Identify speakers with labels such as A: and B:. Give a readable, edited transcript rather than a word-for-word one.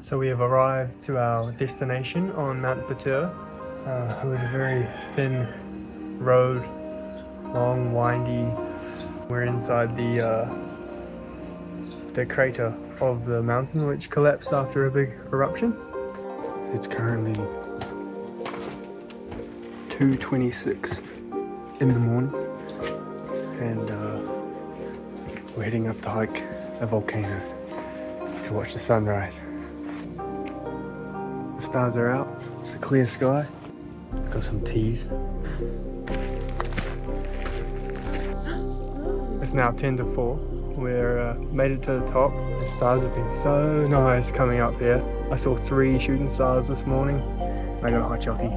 A: So we have arrived to our destination on Mount Batur. It was a very thin road, long, windy. We're inside the crater of the mountain which collapsed after a big eruption. It's currently 2:26 in the morning and we're heading up to hike a volcano to watch the sunrise. The stars are out, it's a clear sky. Got some teas. It's now 10 to 4. We're made it to the top. The stars have been so nice coming up here. I saw 3 shooting stars this morning. I got a hot chocolate.